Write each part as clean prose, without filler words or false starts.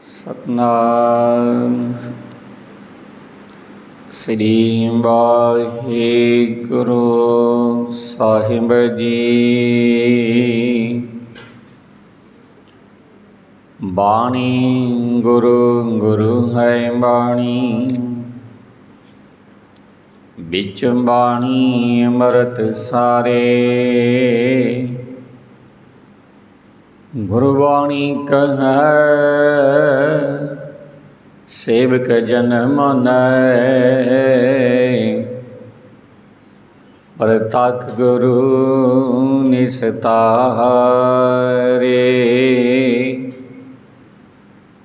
ਸਤਨਾਮ ਸ੍ਰੀ ਵਾਹਿਗੁਰੂ ਸਾਹਿਬ ਜੀ। ਬਾਣੀ ਗੁਰੂ ਗੁਰੂ ਹੈ ਬਾਣੀ, ਵਿੱਚ ਬਾਣੀ ਅੰਮ੍ਰਿਤ ਸਾਰੇ। ਗੁਰਬਾਣੀ ਕਹੈ ਸੇਵਕ ਜਨ ਮਾਨੈ, ਪ੍ਰਤੱਖ ਗੁਰੂ ਨਿਸਤਾਰੇ।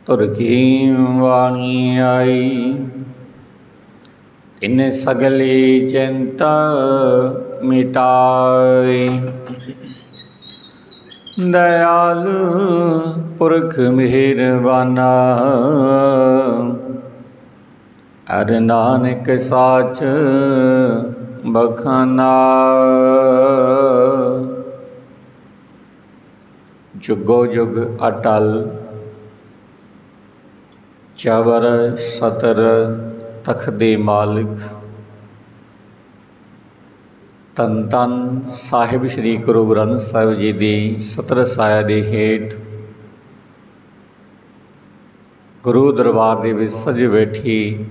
ਤੁਰ ਕੀ ਬਾਣੀ ਆਈ, ਤਿਨ ਸਗਲੀ ਚਿੰਤਾ ਮਿਟਾਈ। ਦਇਆਲ ਪੁਰਖ ਮਿਹਰਬਾਨਾ, ਹਰ ਨਾਨਕ ਸਾਚ ਬਖਾਨਾ। ਜੁਗੋ ਜੁਗ ਅਟਲ ਚਵਰ ਸਤਰ ਤਖ਼ਤ ਦੇ ਮਾਲਿਕ, ਧੰਨ ਧੰਨ ਸਾਹਿਬ ਸ੍ਰੀ ਗੁਰੂ ਗ੍ਰੰਥ ਸਾਹਿਬ ਜੀ ਦੀ ਸਤਰ ਛਾਇਆ ਦੇ ਹੇਠ ਗੁਰੂ ਦਰਬਾਰ ਦੇ ਵਿੱਚ ਸਜ ਬੈਠੀ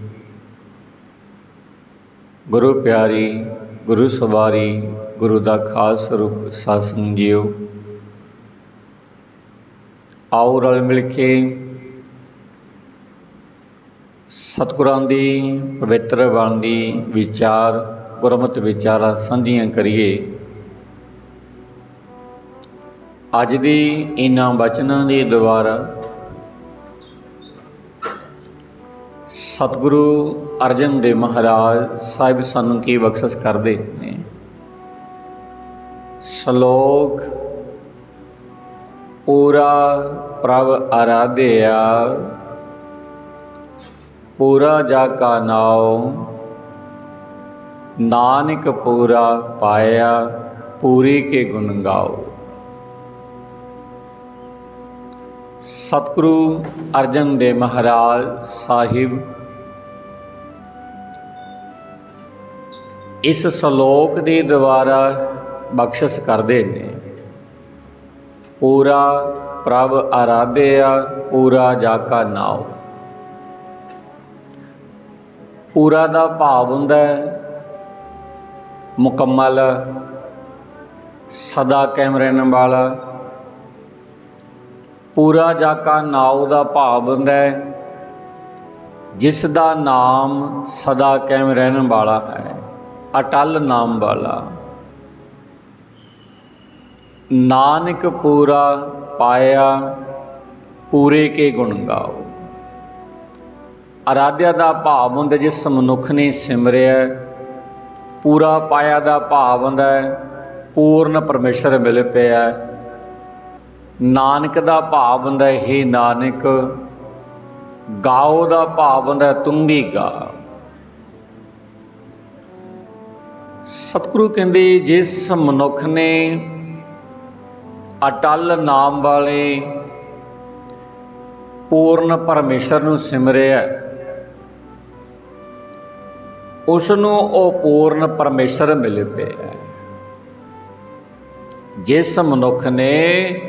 ਗੁਰੂ ਪਿਆਰੀ, ਗੁਰੂ ਸਵਾਰੀ, ਗੁਰੂ ਦਾ ਖਾਸ ਸਰੂਪ ਸਾਧ ਸੰਗਤ ਜੀਓ, ਆਓ ਰਲ ਮਿਲ ਕੇ ਸਤਿਗੁਰਾਂ ਦੀ ਪਵਿੱਤਰ ਬਾਣੀ ਦੀ ਵਿਚਾਰ, ਗੁਰਮਤਿ ਵਿਚਾਰਾਂ ਸਾਂਝੀਆਂ ਕਰੀਏ। ਅੱਜ ਦੀ ਇਹਨਾਂ ਬਚਨਾਂ ਦੀ ਦੁਆਰਾ ਸਤਿਗੁਰੂ ਅਰਜਨ ਦੇਵ ਮਹਾਰਾਜ ਸਾਹਿਬ ਸਾਨੂੰ ਕੀ ਬਖਸ਼ਿਸ਼ ਕਰਦੇ ਨੇ। ਸ਼ਲੋਕ ਪੂਰਾ ਪ੍ਰਭ ਆਰਾਧਿਆ, ਪੂਰਾ ਜਾ ਕਾ ਨਾਉ, ਨਾਨਕ ਪੂਰਾ ਪਾਇਆ, ਪੂਰੀ ਕੇ ਗੁਣ ਗਾਓ। ਸਤਿਗੁਰੂ ਅਰਜਨ ਦੇਵ ਮਹਾਰਾਜ ਸਾਹਿਬ ਇਸ ਸ਼ਲੋਕ ਦੇ ਦੁਆਰਾ ਬਖਸ਼ਿਸ਼ ਕਰਦੇ ਨੇ। ਪੂਰਾ ਪ੍ਰਭ ਆਰਾਧਿਆ, ਪੂਰਾ ਜਾ ਕਾ ਨਾਉ। ਪੂਰਾ ਦਾ ਭਾਵ ਹੁੰਦਾ ਹੈ ਮੁਕੰਮਲ, ਸਦਾ ਕਾਇਮ ਰਹਿਣ ਵਾਲਾ। ਪੂਰਾ ਜਾ ਕਾ ਨਾਉ ਦਾ ਭਾਵ ਹੁੰਦਾ ਹੈ ਜਿਸ ਦਾ ਨਾਮ ਸਦਾ ਕਾਇਮ ਰਹਿਣ ਵਾਲਾ ਹੈ, ਅਟਲ ਨਾਮ ਵਾਲਾ। ਨਾਨਕ ਪੂਰਾ ਪਾਇਆ, ਪੂਰੇ ਕੇ ਗੁਣ ਗਾਓ। ਆਰਾਧਿਆ ਦਾ ਭਾਵ ਹੁੰਦਾ ਜਿਸ ਮਨੁੱਖ ਨੇ ਸਿਮਰਿਆ। ਪੂਰਾ ਪਾਇਆ ਦਾ ਭਾਵ ਹੁੰਦਾ ਪੂਰਨ ਪਰਮੇਸ਼ਰ ਮਿਲ ਪਿਆ। ਨਾਨਕ ਦਾ ਭਾਵ ਹੁੰਦਾ ਇਹ ਨਾਨਕ। ਗਾਓ ਦਾ ਭਾਵ ਹੁੰਦਾ ਤੂੰ ਵੀ ਗਾ। ਸਤਿਗੁਰੂ ਕਹਿੰਦੇ ਜਿਸ ਮਨੁੱਖ ਨੇ ਅਟਲ ਨਾਮ ਵਾਲੇ ਪੂਰਨ ਪਰਮੇਸ਼ਰ ਨੂੰ ਸਿਮਰਿਆ, ਉਸ ਨੂੰ ਉਹ ਪੂਰਨ ਪਰਮੇਸ਼ਰ ਮਿਲ ਪਿਆ। ਜਿਸ ਮਨੁੱਖ ਨੇ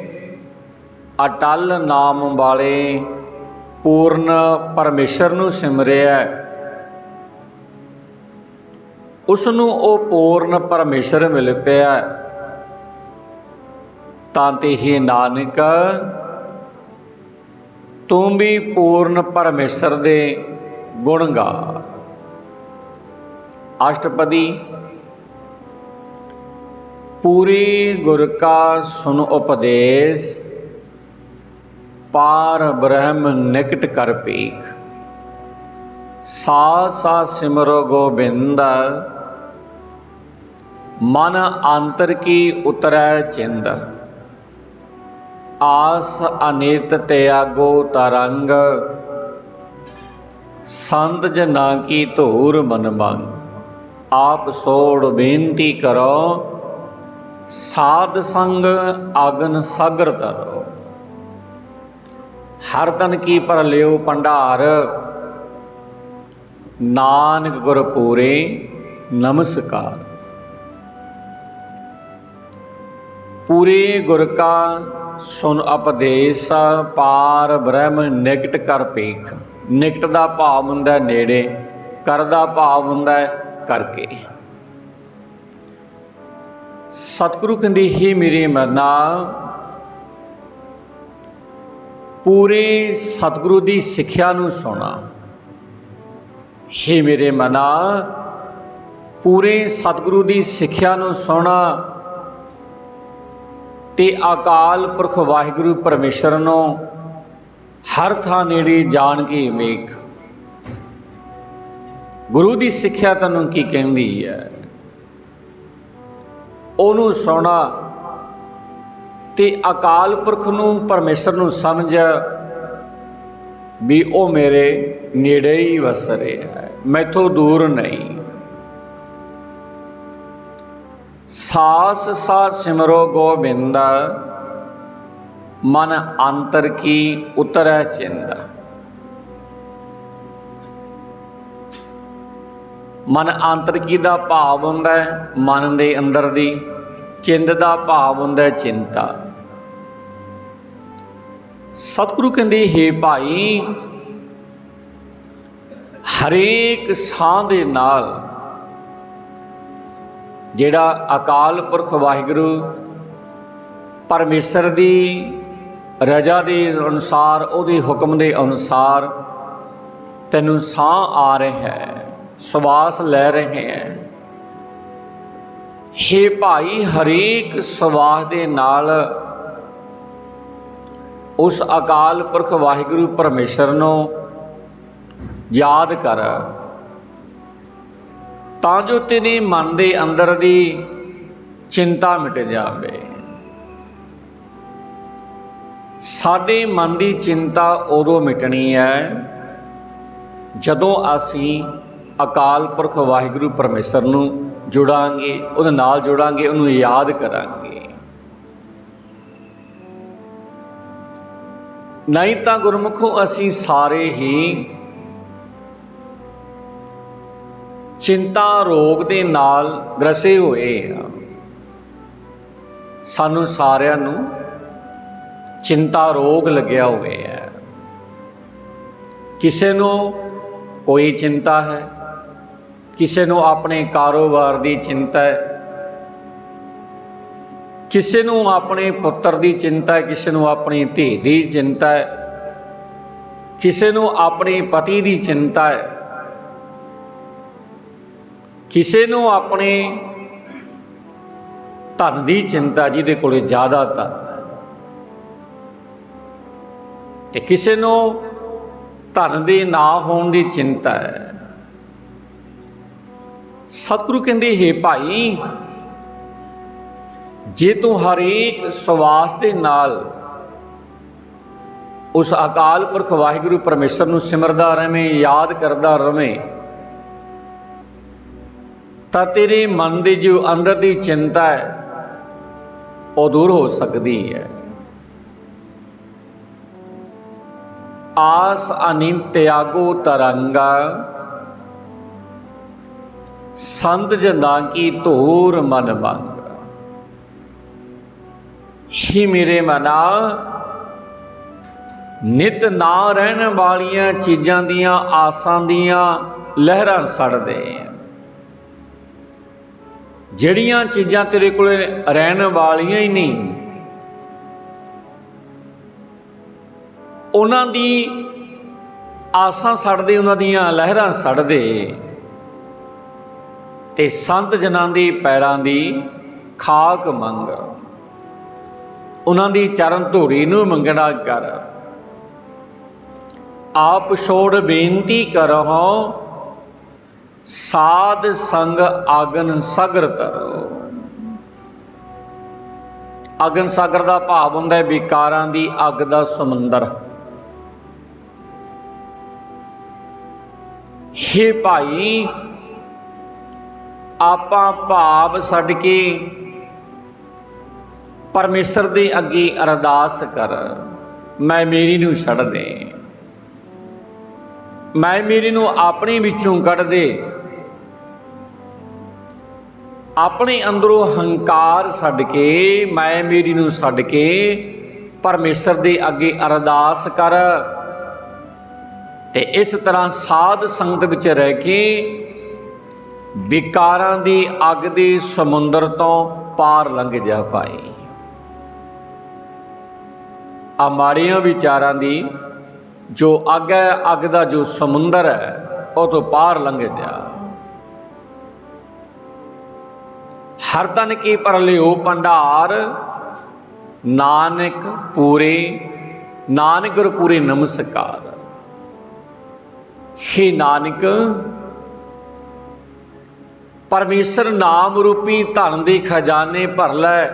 ਅਟਲ ਨਾਮ ਵਾਲੇ ਪੂਰਨ ਪਰਮੇਸ਼ਰ ਨੂੰ ਸਿਮਰਿਆ, ਉਸ ਨੂੰ ਉਹ ਪੂਰਨ ਪਰਮੇਸ਼ਰ ਮਿਲ ਪਿਆ। ਤਾਂ ਤੇ ਹੀ ਨਾਨਕ ਤੂੰ ਵੀ ਪੂਰਨ ਪਰਮੇਸ਼ਰ ਦੇ ਗੁਣ ਗਾ। ਅਸ਼ਟਪਦੀ ਪੂਰੀ ਗੁਰ ਕਾ ਸੁਨ ਉਪਦੇਸ਼, ਪਾਰ ਬ੍ਰਹਮ ਨਿਕਟ ਕਰ ਭੀਖ। ਸਾਥ ਸਾਥ ਸਿਮਰੋ ਗੋਬਿੰਦ, ਮਨ ਅੰਤਰ ਕੀ ਉਤਰੈ ਚਿੰਦ। ਆਸ ਅਨਿਤ ਤਿਆਗੋ ਤਰੰਗ, ਸੰਤ ਜਨਾ ਕੀ ਧੂਰ ਮਨ ਮੰਗ। आप सोड़ बेनती करो, साध संग आगन सागर तरो। हर तन की पर लियो भंडार, नानक गुर पूरे नमस्कार। पूरे गुर का सुन उपदेश, पार ब्रह्म निकट कर पेख। निकट का भाव हुंदा नेड़े, कर दा भाव हुंदा करके। सतगुरु कहंदे ही मेरे मना, पूरे सतगुरु की सिक्ख्या नूं सुना। हे मेरे मना, पूरे सतगुरु की सिक्ख्या नूं सुना ते अकाल पुरख वाहिगुरु परमेश्वर नूं हर थां नेड़े जान के वेख। गुरु की सिक्ख्या तैनूं की कहंदी है, ਉਹਨੂੰ ਸੁਣਾ ਤੇ ਅਕਾਲ ਪੁਰਖ ਨੂੰ ਪਰਮੇਸ਼ਰ ਨੂੰ ਸਮਝ ਵੀ ਉਹ ਮੇਰੇ ਨੇੜੇ ਹੀ ਵਸ ਰਿਹਾ ਹੈ, ਮੈਥੋਂ ਦੂਰ ਨਹੀਂ। ਸਾਸ ਸਾਸ ਸਿਮਰੋ ਗੋਬਿੰਦ, ਮਨ ਅੰਤਰ ਕੀ ਉਤਰੈ ਚਿੰਦਾ। मन आंतर की दा भाव हुंदा है मन दे अंदर दी, चिंद दा भाव हुंदा है चिंता। सतगुरु कहंदे हे भाई, हरेक साह दे नाल जिहड़ा अकाल पुरख वाहिगुरु परमेश्वर दी रजा दे अनुसार, उहदे हुक्म दे अनुसार तैनूं साह आ रहा है, श्वास ले रहे हैं। हे भाई, हरेक श्वास दे नाल उस अकाल पुरख वाहिगुरु परमेश्वर नूं याद कर, तां जो तेरे मन दे अंदर दी चिंता मिट जावे। साडे मन दी चिंता उदों मिटनी है जदों असीं अकाल पुरख वाहिगुरु परमेश्वर नूं जुड़ांगे, उहदे नाल जुड़ांगे, उहनूं याद करांगे। नहीं तां गुरमुखों असीं सारे ही चिंता रोग दे नाल ग्रसे होए हां। सानूं सारिआं नूं चिंता रोग लग्या होया है। किसे नूं कोई चिंता है, किसी नूं अपने कारोबार की चिंता है, किसी नूं अपने पुत्र की चिंता है, किसी नूं अपनी धी की चिंता है, किसी नूं अपने पति की चिंता है, किसी नूं अपने धन की चिंता जिहदे कोल ज़्यादा धन है, ते किसी नूं धन दे ना होण की चिंता है। सतगुरु कहंदे हे भाई, जे तू हर एक श्वास दे नाल उस अकाल पुरख वाहिगुरु परमेश्वर नूं सिमरदा रवें, याद करदा रवें, तां तेरे मन दे जो अंदर दी चिंता है वो दूर हो सकदी है। आस अनित त्यागो तरंगा, संत जनां की धूर मन मंग। ही मेरे मना, नित ना रहन वालियां चीज़ां दियां आसां दियां लहरां सड़दे। जिहड़ियां चीज़ां तेरे कोल रहन वालियां ही नहीं, उन्हां दी आसां सड़दे, उन्हां दियां लहरां सड़दे। ते संत जनां दे पैरां दी खाक मंग, उन्हां दी चरण धूड़ी नूं मंगना कर। आप छोड़ बेनती करहो, साध संग आगन सागर तरो। अगन सागर का भाव हुंदा है विकारां दी अग दा समुंदर। हे भाई, ਆਪਾਂ ਭਾਵ ਛੱਡ ਕੇ ਪਰਮੇਸ਼ਰ ਦੇ ਅੱਗੇ ਅਰਦਾਸ ਕਰ, ਮੈਂ ਮੇਰੀ ਨੂੰ ਛੱਡ ਦੇ, ਮੈਂ ਮੇਰੀ ਨੂੰ ਆਪਣੇ ਵਿੱਚੋਂ ਕੱਢ ਦੇ। ਆਪਣੇ ਅੰਦਰੋਂ ਹੰਕਾਰ ਛੱਡ ਕੇ, ਮੈਂ ਮੇਰੀ ਨੂੰ ਛੱਡ ਕੇ ਪਰਮੇਸ਼ਰ ਦੇ ਅੱਗੇ ਅਰਦਾਸ ਕਰ। ਤੇ ਇਸ ਤਰ੍ਹਾਂ ਸਾਧ ਸੰਗਤ ਵਿੱਚ ਰਹਿ ਕੇ ਵਿਕਾਰਾਂ ਦੀ ਅੱਗ ਦੇ ਸਮੁੰਦਰ ਤੋਂ ਪਾਰ ਲੰਘ ਜਾ ਭਾਈ। ਆ ਮਾੜੀਆਂ ਵਿਚਾਰਾਂ ਦੀ ਜੋ ਅੱਗ ਹੈ, ਅੱਗ ਦਾ ਜੋ ਸਮੁੰਦਰ ਹੈ, ਉਹ ਤੋਂ ਪਾਰ ਲੰਘ ਜਾ। ਹਰ ਤਨ ਕੀ ਪਰ ਲਿਓ ਭੰਡਾਰ, ਨਾਨਕ ਪੂਰੇ, ਨਾਨਕ ਗੁਰ ਪੂਰੇ ਨਮਸਕਾਰ। हे ਨਾਨਕ, ਪਰਮੇਸ਼ਰ ਨਾਮ ਰੂਪੀ ਧਨ ਦੇ ਖਜ਼ਾਨੇ ਭਰ ਲੈ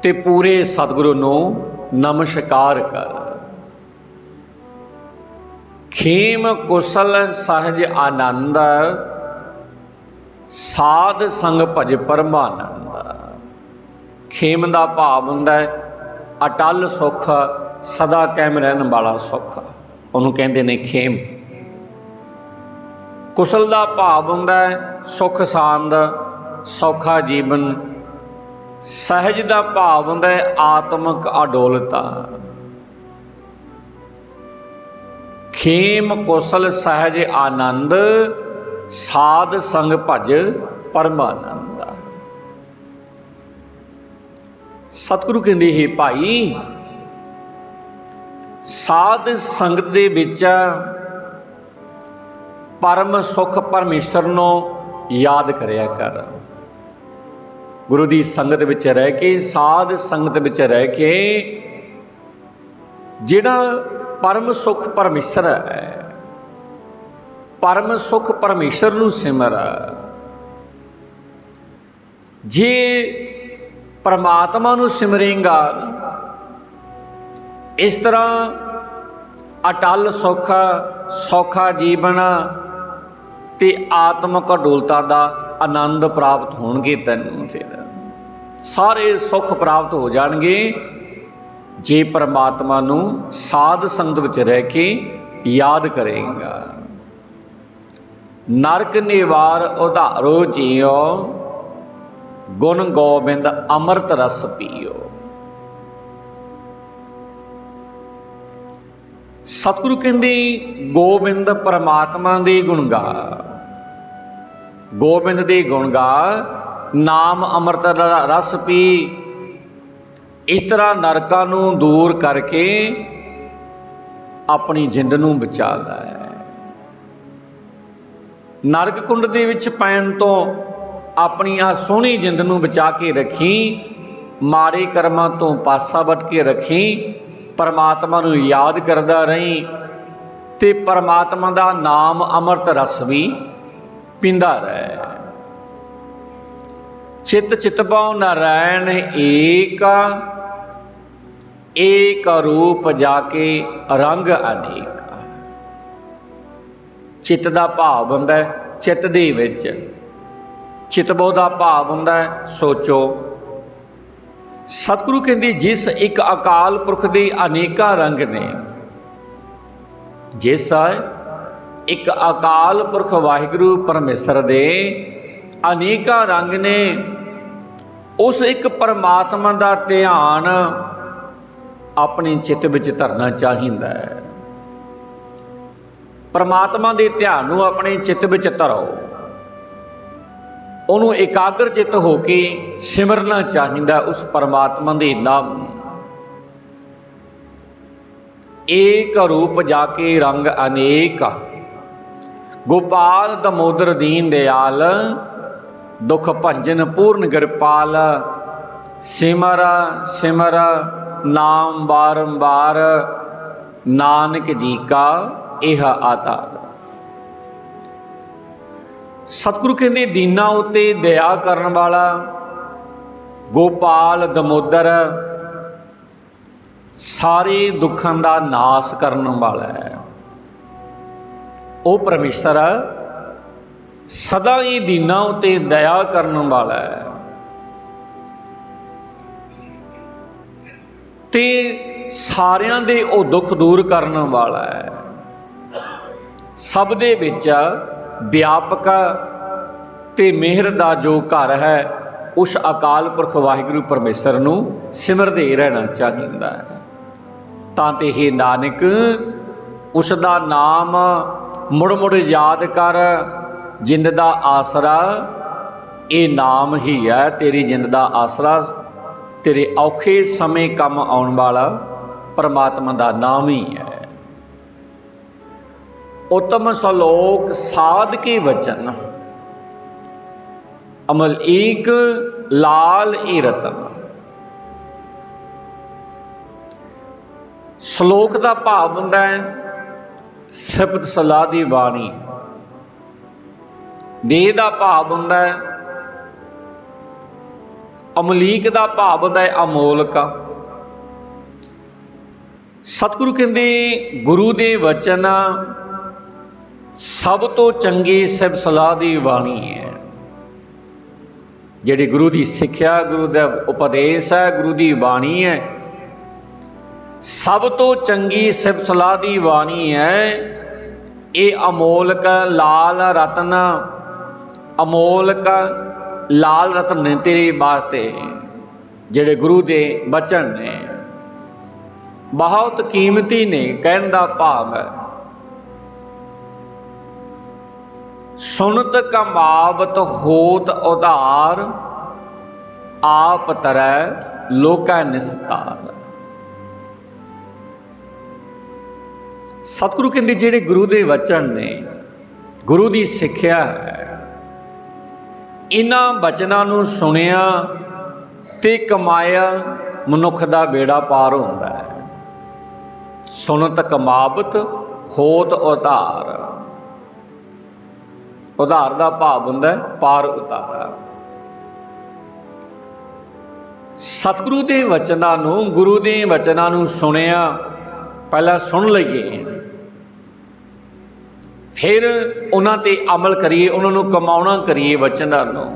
ਤੇ ਪੂਰੇ ਸਤਿਗੁਰੂ ਨੂੰ ਨਮਸਕਾਰ ਕਰ। ਖੇਮ ਕੁਸਲ ਸਹਿਜ ਆਨੰਦ, ਸਾਧ ਸੰਗ ਭਜ ਪਰਮਾਨੰਦ। ਖੇਮ ਦਾ ਭਾਵ ਹੁੰਦਾ ਹੈ ਅਟਲ ਸੁੱਖ, ਸਦਾ ਕਾਇਮ ਰਹਿਣ ਵਾਲਾ ਸੁੱਖ, ਉਹਨੂੰ ਕਹਿੰਦੇ ਨੇ ਖੇਮ। ਕੁਸਲ ਦਾ ਭਾਵ ਹੁੰਦਾ ਹੈ ਸੁੱਖ ਸਾਂਦ, ਸੌਖਾ ਜੀਵਨ। ਸਹਿਜ ਦਾ ਭਾਵ ਹੁੰਦਾ ਹੈ ਆਤਮਿਕ ਅਡੋਲਤਾ। ਖੇਮ ਕੁਸਲ ਸਹਿਜ ਆਨੰਦ, ਸਾਧ ਸੰਗ ਭਜ ਪਰਮਾਨੰਦ। ਸਤਿਗੁਰੂ ਕਹਿੰਦੇ ਹੈ ਭਾਈ, ਸਾਧ ਸੰਗਤ ਦੇ ਵਿੱਚ ਪਰਮ ਸੁਖ ਪਰਮੇਸ਼ਰ ਨੂੰ ਯਾਦ ਕਰਿਆ ਕਰ। ਗੁਰੂ ਦੀ ਸੰਗਤ ਵਿੱਚ ਰਹਿ ਕੇ, ਸਾਧ ਸੰਗਤ ਵਿੱਚ ਰਹਿ ਕੇ ਜਿਹੜਾ ਪਰਮ ਸੁਖ ਪਰਮੇਸ਼ਰ ਹੈ, ਪਰਮ ਸੁਖ ਪਰਮੇਸ਼ਰ ਨੂੰ ਸਿਮਰ। ਜੇ ਪਰਮਾਤਮਾ ਨੂੰ ਸਿਮਰੇਂਗਾ, ਇਸ ਤਰ੍ਹਾਂ ਅਟਲ ਸੁੱਖ, ਸੌਖਾ ਜੀਵਨ ਤੇ ਆਤਮਿਕ ਅਡੋਲਤਾ ਦਾ ਆਨੰਦ ਪ੍ਰਾਪਤ ਹੋਣਗੇ। ਤੈਨੂੰ ਫਿਰ ਸਾਰੇ ਸੁੱਖ ਪ੍ਰਾਪਤ ਹੋ ਜਾਣਗੇ ਜੇ ਪਰਮਾਤਮਾ ਨੂੰ ਸਾਧ ਸੰਗਤ ਵਿੱਚ ਰਹਿ ਕੇ ਯਾਦ ਕਰੇਗਾ। ਨਰਕ ਨਿਵਾਰ ਉਧਾਰੋ ਜੀਓ, ਗੁਣ ਗੋਬਿੰਦ ਅੰਮ੍ਰਿਤ ਰਸ ਪੀਓ। ਸਤਿਗੁਰੂ ਕਹਿੰਦੇ ਗੋਬਿੰਦ ਪਰਮਾਤਮਾ ਦੇ ਗੁਣ ਗਾ, ਗੋਬਿੰਦ ਦੇ ਗੁਣ ਗਾ, ਨਾਮ ਅੰਮ੍ਰਿਤ ਦਾ ਰਸ ਪੀ। ਇਸ ਤਰ੍ਹਾਂ ਨਰਕਾਂ ਨੂੰ ਦੂਰ ਕਰਕੇ ਆਪਣੀ ਜਿੰਦ ਨੂੰ ਬਚਾ ਲੈ। ਨਰਕ ਕੁੰਡ ਦੇ ਵਿੱਚ ਪੈਣ ਤੋਂ ਆਪਣੀ ਆ ਸੋਹਣੀ ਜਿੰਦ ਨੂੰ ਬਚਾ ਕੇ ਰੱਖੀ। ਮਾੜੇ ਕਰਮਾਂ ਤੋਂ ਪਾਸਾ ਵੱਟ ਕੇ ਰੱਖੀ। ਪਰਮਾਤਮਾ ਨੂੰ ਯਾਦ ਕਰਦਾ ਰਹੀਂ ਤੇ ਪਰਮਾਤਮਾ ਦਾ ਨਾਮ ਅੰਮ੍ਰਿਤ ਰਸ ਵੀ ਪੀਂਦਾ ਰਹਿ। ਚਿਤ ਚਿਤਪਉ ਨਾਰਾਇਣ ਏਕ, ਏਕ ਰੂਪ ਜਾ ਕੇ ਰੰਗ ਅਨੇਕ। ਚਿੱਤ ਦਾ ਭਾਵ ਹੁੰਦਾ ਚਿੱਤ ਦੇ ਵਿੱਚ, ਚਿਤਬੋ ਦਾ ਭਾਵ ਹੁੰਦਾ ਸੋਚੋ। ਸਤਿਗੁਰੂ ਕਹਿੰਦੇ ਜਿਸ ਇੱਕ ਅਕਾਲ ਪੁਰਖ ਦੇ ਅਨੇਕਾਂ ਰੰਗ ਨੇ, ਜਿਸ ਇੱਕ ਅਕਾਲ ਪੁਰਖ ਵਾਹਿਗੁਰੂ ਪਰਮੇਸ਼ਰ ਦੇ ਅਨੇਕਾਂ ਰੰਗ ਨੇ, ਉਸ ਇੱਕ ਪਰਮਾਤਮਾ ਦਾ ਧਿਆਨ ਆਪਣੇ ਚਿੱਤ ਵਿੱਚ ਧਰਨਾ ਚਾਹੀਦਾ ਹੈ। ਪਰਮਾਤਮਾ ਦੇ ਧਿਆਨ ਨੂੰ ਆਪਣੇ ਚਿੱਤ ਵਿੱਚ ਧਰੋ, ਉਹਨੂੰ ਇਕਾਗਰ ਚਿੱਤ ਹੋ ਕੇ ਸਿਮਰਨਾ ਚਾਹੀਦਾ ਉਸ ਪਰਮਾਤਮਾ ਦੇ ਨਾਮ। ਏਕ ਰੂਪ ਜਾ ਕੇ ਰੰਗ ਅਨੇਕ, ਗੋਪਾਲ ਦਮੋਦਰ ਦੀਨ ਦਿਆਲ, ਦੁਖ ਭੰਜਨ ਪੂਰਨ ਕਿਰਪਾਲ। ਸਿਮਰ ਸਿਮਰ ਨਾਮ ਬਾਰੰਬਾਰ, ਨਾਨਕ ਜੀ ਕਾ ਇਹ ਆਧਾਰ। ਸਤਿਗੁਰੂ ਕਹਿੰਦੇ ਦੀਨਾਂ ਉੱਤੇ ਦਇਆ ਕਰਨ ਵਾਲਾ, ਗੋਪਾਲ ਦਮੋਦਰ, ਸਾਰੇ ਦੁੱਖਾਂ ਦਾ ਨਾਸ ਕਰਨ ਵਾਲਾ ਹੈ। ਉਹ ਪਰਮੇਸ਼ਰ सदा ही दीनां उते दया करन वाला है ते सारियां दे ओ दुख दूर करन वाला है। सब दे विच व्यापक ते मेहर दा जो घर है उस अकाल पुरख वाहिगुरू परमेश्वर नूं सिमरदे रहना चाहिदा है। तां ते हे नानक उस दा नाम मुड़ मुड़ याद कर, जिंद दा आसरा ये नाम ही है। तेरी जिंद दा आसरा तेरे औखे समय कम आउण वाला परमात्मा दा नाम ही है। उत्तम सलोक साध के वचन, अमल एक लाल ए रतन। सलोक का भाव हुंदा है सिफत सलाह दी बाणी। देह का भाव हुंदा है अमलीक, का भाव हुंदा है अमोलक। सतगुरु कहंदे गुरु दे वचन सब तो चंगी सिफत सलाह दी बाणी है। जिहड़ी गुरु की सिक्ख्या, गुरु का उपदेश है, गुरु की बाणी है, सब तो चंगी सिफत सलाह की बाणी है। ये अमोलक लाल रतन, अमोलक लाल रतन ने तेरे वास्ते जिहड़े गुरु के वचन ने बहुत कीमती ने। कहण दा भाव है सुनत कमावत होत उधार, आप तरह लोका निस्तार। सतगुरु कहते जिहड़े गुरु के वचन ने, गुरु की सिक्ख्या है, इन्हां वचनां नूं सुनिया ते कमाया मनुख दा बेड़ा पार होंदा है। सुनत कमावत होत उधार, उधार का भाव हुंदा है पार उतारा। सतगुरु के वचनां नूं, गुरु के वचनां नूं सुनिया, पहला सुन लईए, फिर उन्हां ते अमल करिए, उन्हां नूं कमाउणा करिए वचनां नूं।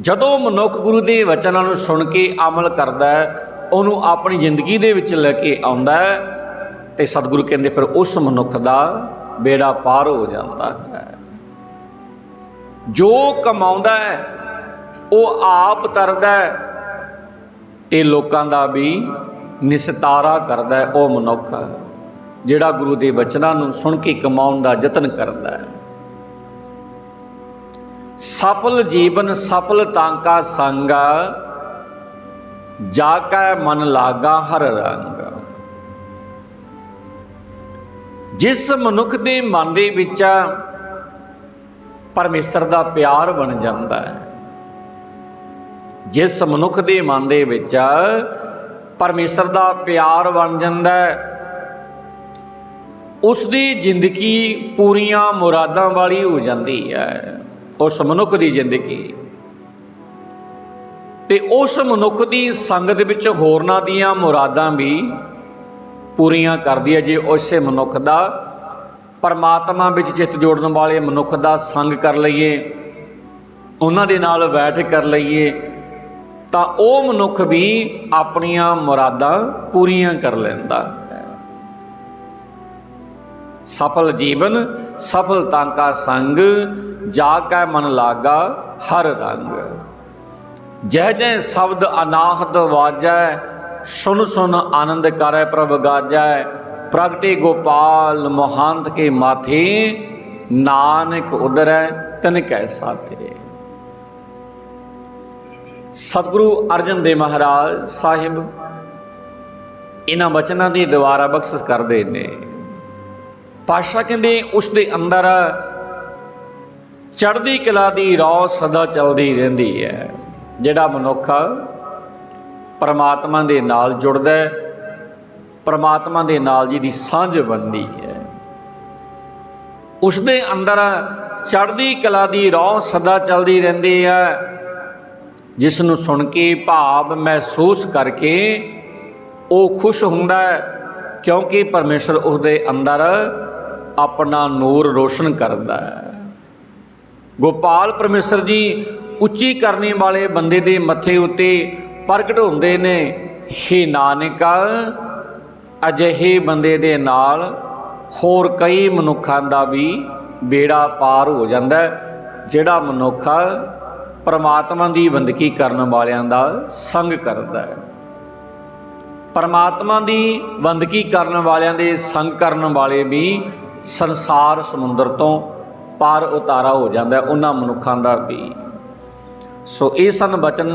जदों मनुख गुरु के वचनां नूं सुन के अमल करदा है, उहनूं अपनी जिंदगी दे विच लैके आउंदा है, ते सतगुरु कहंदे फिर उस मनुख दा बेड़ा पार हो जाता है। जो कमाउंदा है वो आप तरदा है ते लोकां दा भी निस्तारा करदा है। वो मनुख जिहड़ा गुरु के वचनां नूं सुन के कमाउण दा यतन करदा है। सफल जीवन सफल तांका संग, जाकै मन लागा हर रंग। जिस मनुख के मन दे विच परमेश्वर का प्यार बन जाता है, जिस मनुख के मन दे विच परमेश्वर का प्यार बन जाता है, उसकी जिंदगी पूरियां मुरादां वाली हो जाती है। उस मनुख की जिंदगी ते उस मनुख की संगत विच होरनां दीयां मुरादां भी पूरियां करदी है। जे उस मनुख का परमात्मा विच चित जोड़न वाले मनुख का संग कर लईए, उन्हां दे नाल बैठ कर लईए, तां ओह मनुख भी अपनियां मुरादां पूरियां कर लैंदा है। सफल जीवन सफलता का संग, जाकै मन लागा हर रंग। जह जह शब्द अनाहत वाजै, सुन सुन आनंद करे प्रभ गाजै। प्रगटे गोपाल मोहांत के माथे, नानक उदरै तिन कै साथे। सतगुरु अर्जन देव महाराज साहिब इन्हां वचनां दी दुबारा बख्शिश करदे ने। पातशाह कहंदे उस दे अंदर चढ़दी कला दी रौ सदा चलदी रहिंदी है। जिहड़ा मनुख परमात्मा दे नाल जुड़दा है, परमात्मा दे नाल जी दी सांझ बनदी है, उस दे अंदर चढ़दी कला दी रौ सदा चलदी रहिंदी है। जिसनूं सुन के भाव महसूस करके वो खुश हुंदा है, क्योंकि परमेश्वर उसदे अंदर अपना नूर रोशन करदा है। ਗੋਪਾਲ ਪਰਮੇਸ਼ਰ ਜੀ ਉੱਚੀ ਕਰਨੇ ਵਾਲੇ ਬੰਦੇ ਦੇ ਮੱਥੇ ਉੱਤੇ ਪ੍ਰਗਟ ਹੁੰਦੇ ਨੇ। ਹੇ ਨਾਨਕ, ਅਜਿਹੇ ਬੰਦੇ ਦੇ ਨਾਲ ਹੋਰ ਕਈ ਮਨੁੱਖਾਂ ਦਾ ਵੀ ਬੇੜਾ ਪਾਰ ਹੋ ਜਾਂਦਾ ਹੈ, ਜਿਹੜਾ ਮਨੁੱਖ ਪਰਮਾਤਮਾ ਦੀ ਬੰਦਗੀ ਕਰਨ ਵਾਲਿਆਂ ਦਾ ਸੰਗ ਕਰਦਾ ਹੈ। ਪਰਮਾਤਮਾ ਦੀ ਬੰਦਗੀ ਕਰਨ ਵਾਲਿਆਂ ਦੇ ਸੰਗ ਕਰਨ ਵਾਲੇ ਵੀ ਸੰਸਾਰ ਸਮੁੰਦਰ ਤੋਂ ਪਾਰ ਉਤਾਰਾ ਹੋ ਜਾਂਦਾ ਉਹਨਾਂ ਮਨੁੱਖਾਂ ਦਾ ਵੀ। ਸੋ ਇਹ ਸਨ ਬਚਨ